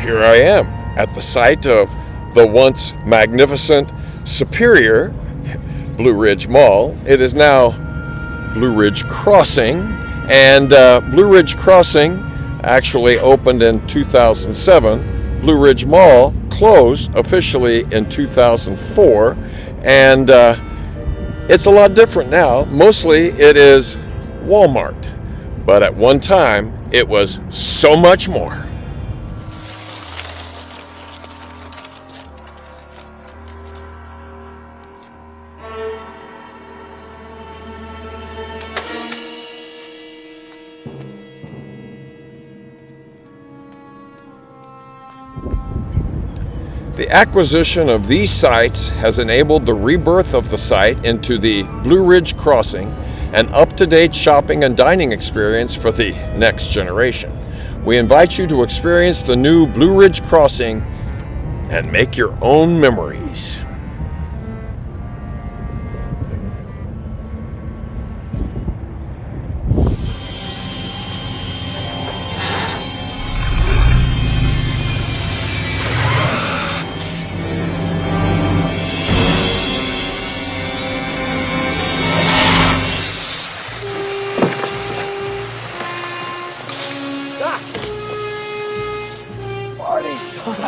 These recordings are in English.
here I am at the site of the once magnificent, superior Blue Ridge Mall. It is now Blue Ridge Crossing, and Blue Ridge Crossing actually opened in 2007. Blue Ridge Mall closed officially in 2004, and it's a lot different now. Mostly it is Walmart, but at one time it was so much more. The acquisition of these sites has enabled the rebirth of the site into the Blue Ridge Crossing, an up-to-date shopping and dining experience for the next generation. We invite you to experience the new Blue Ridge Crossing and make your own memories.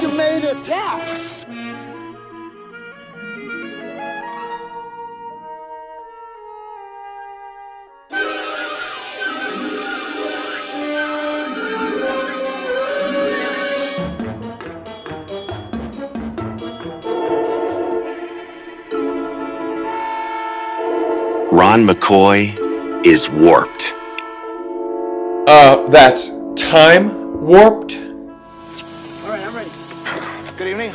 You made it! Yeah! Ron McCoy is warped. That's time warped? All right, I'm ready. Good evening.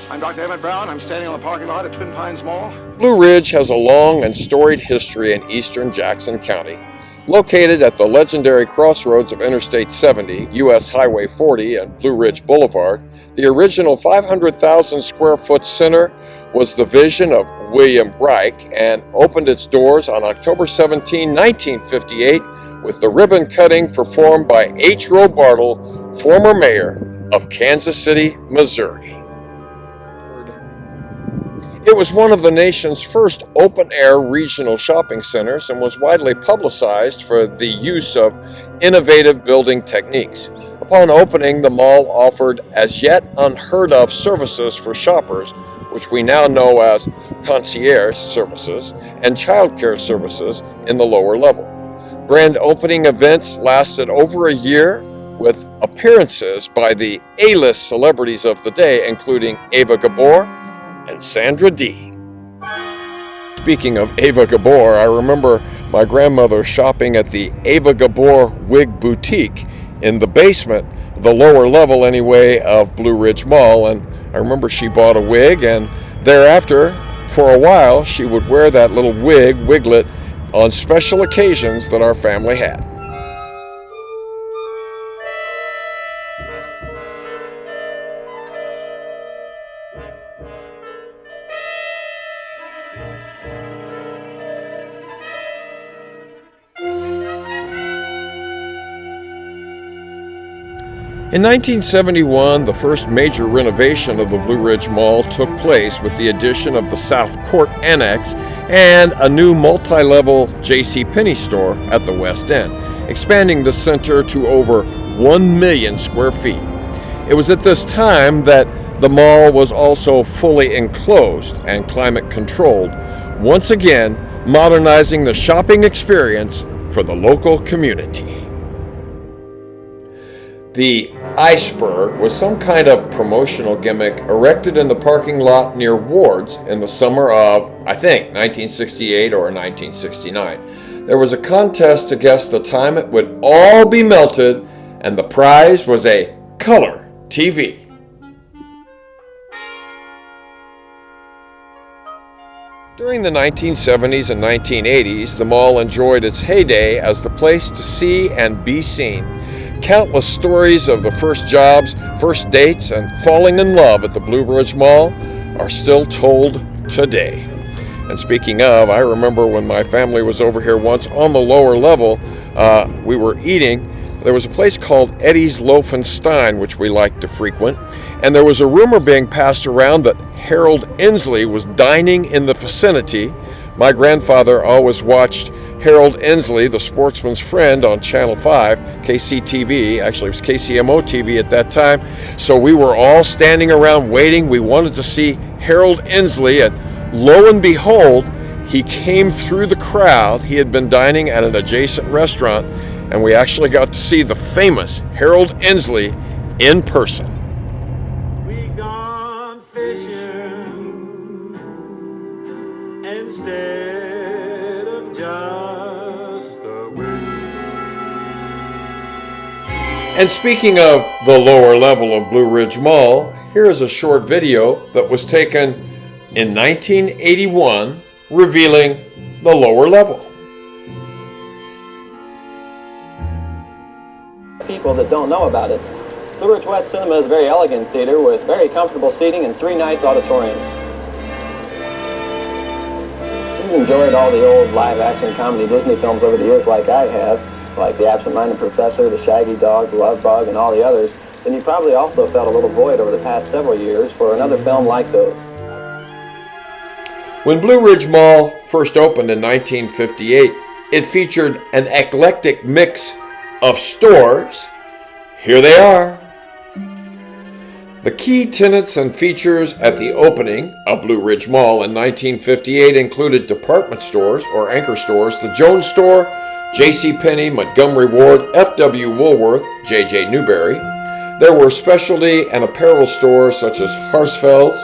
I'm Dr. Emmett Brown. I'm standing on the parking lot at Twin Pines Mall. Blue Ridge has a long and storied history in eastern Jackson County. Located at the legendary crossroads of Interstate 70, U.S. Highway 40, and Blue Ridge Boulevard, the original 500,000 square foot center was the vision of William Reich and opened its doors on October 17, 1958, with the ribbon cutting performed by H. Roe Bartle, former mayor of Kansas City, Missouri. It was one of the nation's first open-air regional shopping centers and was widely publicized for the use of innovative building techniques. Upon opening, the mall offered as yet unheard of services for shoppers, which we now know as concierge services, and childcare services in the lower level. Grand opening events lasted over a year, with appearances by the A-list celebrities of the day, including Ava Gabor and Sandra Dee. Speaking of Ava Gabor, I remember my grandmother shopping at the Ava Gabor Wig Boutique in the basement, the lower level anyway, of Blue Ridge Mall, and I remember she bought a wig, and thereafter, for a while, she would wear that little wiglet, on special occasions that our family had. In 1971, the first major renovation of the Blue Ridge Mall took place with the addition of the South Court Annex and a new multi-level JCPenney store at the West End, expanding the center to over 1 million square feet. It was at this time that the mall was also fully enclosed and climate controlled, once again modernizing the shopping experience for the local community. The iceberg was some kind of promotional gimmick erected in the parking lot near Ward's in the summer of, I think, 1968 or 1969. There was a contest to guess the time it would all be melted, and the prize was a color TV. During the 1970s and 1980s, the mall enjoyed its heyday as the place to see and be seen. Countless stories of the first jobs, first dates, and falling in love at the Blue Ridge Mall are still told today. And speaking of, I remember when my family was over here once on the lower level, we were eating, there was a place called Eddie's Loaf and Stein, which we liked to frequent, and there was a rumor being passed around that Harold Inslee was dining in the vicinity. My grandfather always watched Harold Inslee, the sportsman's friend, on Channel 5, KCTV. Actually, it was KCMO TV at that time. So we were all standing around waiting. We wanted to see Harold Inslee, and lo and behold, he came through the crowd. He had been dining at an adjacent restaurant, and we actually got to see the famous Harold Inslee in person. We gone fishing instead of just a wishing. And speaking of the lower level of Blue Ridge Mall, here is a short video that was taken in 1981 revealing the lower level. People that don't know about it. Blue Ridge West Cinema is a very elegant theater with very comfortable seating and 3 nice auditoriums. You've enjoyed all the old live-action comedy Disney films over the years like I have, like The Absent-Minded Professor, The Shaggy Dog, The Love Bug, and all the others, then you probably also felt a little void over the past several years for another film like those. When Blue Ridge Mall first opened in 1958, it featured an eclectic mix of stores. Here they are. The key tenets and features at the opening of Blue Ridge Mall in 1958 included department stores or anchor stores, the Jones Store, JCPenney, Montgomery Ward, FW Woolworth, JJ Newberry. There were specialty and apparel stores such as Harsfeld's,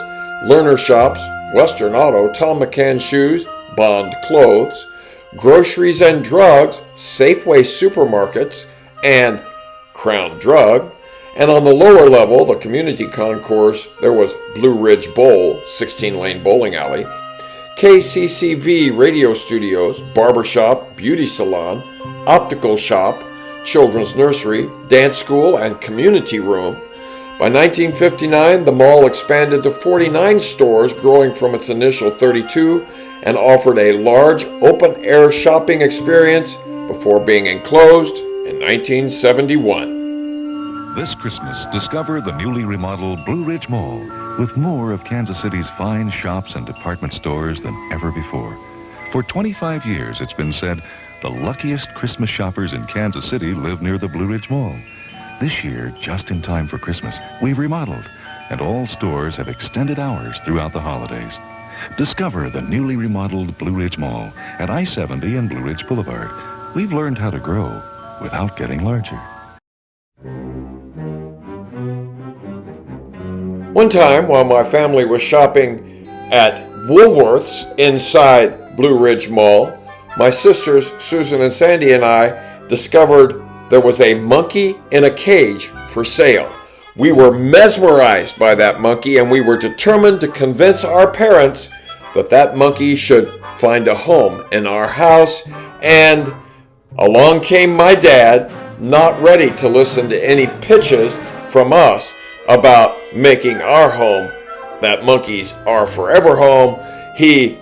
Lerner Shops, Western Auto, Tom McCann Shoes, Bond Clothes, groceries and drugs, Safeway Supermarkets, and Crown Drug. And on the lower level, the community concourse, there was Blue Ridge Bowl, 16-lane bowling alley, KCCV Radio Studios, barbershop, beauty salon, optical shop, children's nursery, dance school, and community room. By 1959, the mall expanded to 49 stores, growing from its initial 32, and offered a large open-air shopping experience before being enclosed in 1971. This Christmas, discover the newly remodeled Blue Ridge Mall with more of Kansas City's fine shops and department stores than ever before. For 25 years, it's been said, the luckiest Christmas shoppers in Kansas City live near the Blue Ridge Mall. This year, just in time for Christmas, we've remodeled, and all stores have extended hours throughout the holidays. Discover the newly remodeled Blue Ridge Mall at I-70 and Blue Ridge Boulevard. We've learned how to grow without getting larger. One time, while my family was shopping at Woolworth's inside Blue Ridge Mall, my sisters, Susan and Sandy, and I discovered there was a monkey in a cage for sale. We were mesmerized by that monkey, and we were determined to convince our parents that that monkey should find a home in our house. And along came my dad, not ready to listen to any pitches from us about making our home that monkey's our forever home. He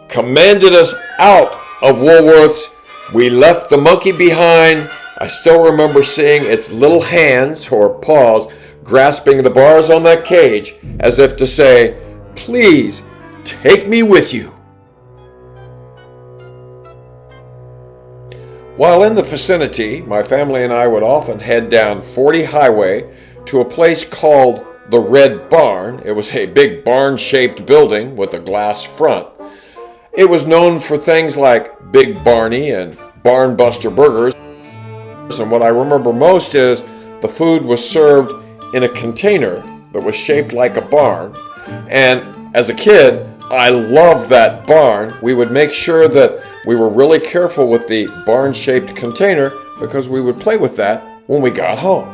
commanded us out of Woolworth's. We left the monkey behind. I still remember seeing its little hands or paws grasping the bars on that cage as if to say, "Please take me with you." While in the vicinity, my family and I would often head down 40 Highway to a place called the Red Barn. It was a big barn-shaped building with a glass front. It was known for things like Big Barney and Barn Buster Burgers. And what I remember most is the food was served in a container that was shaped like a barn. And as a kid, I loved that barn. We would make sure that we were really careful with the barn-shaped container because we would play with that when we got home.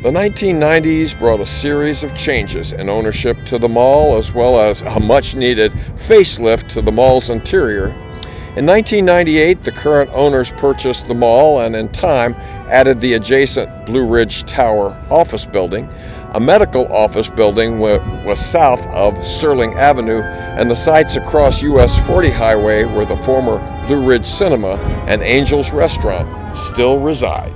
The 1990s brought a series of changes in ownership to the mall, as well as a much-needed facelift to the mall's interior. In 1998, the current owners purchased the mall and in time added the adjacent Blue Ridge Tower office building. A medical office building was south of Sterling Avenue, and the sites across US 40 Highway where the former Blue Ridge Cinema and Angel's Restaurant still reside.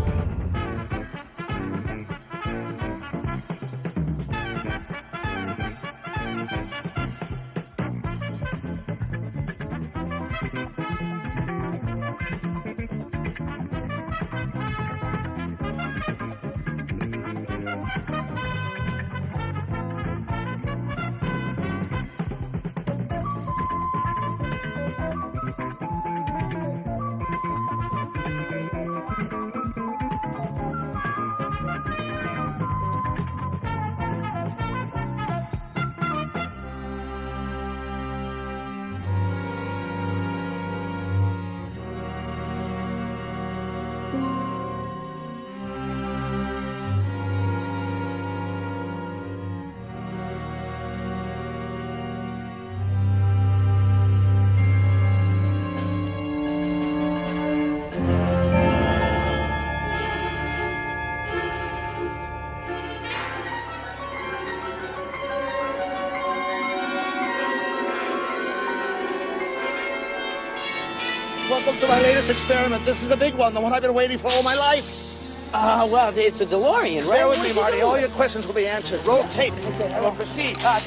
Welcome to my latest experiment. This is a big one, the one I've been waiting for all my life. Well, it's a DeLorean, right? Bear with What me, did you Marty. do? All your questions will be answered. Roll tape. Okay, I will proceed. Doc,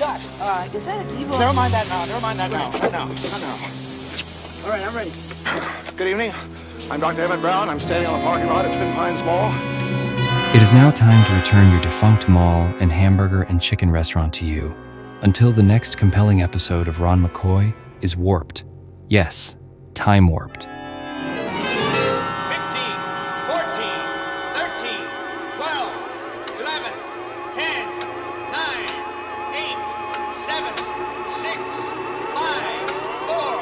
is that an evil? Never mind that now. Never mind that now. Not now. Not now. All right, I'm ready. Good evening. I'm Dr. Emmett Brown. I'm standing on the parking lot at Twin Pines Mall. It is now time to return your defunct mall and hamburger and chicken restaurant to you. Until the next compelling episode of Ron McCoy is warped. Yes, time warped. 15, 14, 13, 12, 11, 10, 9, 8, 7, 6, 5, 4,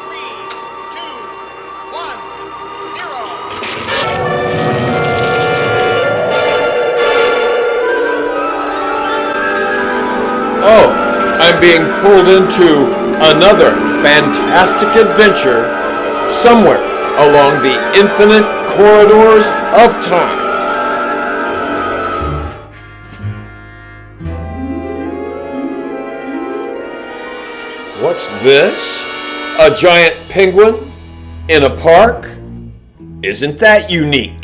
3, 2, 1, 0. Oh, I'm being pulled into another fantastic adventure somewhere along the infinite corridors of time. What's this? A giant penguin in a park? Isn't that unique?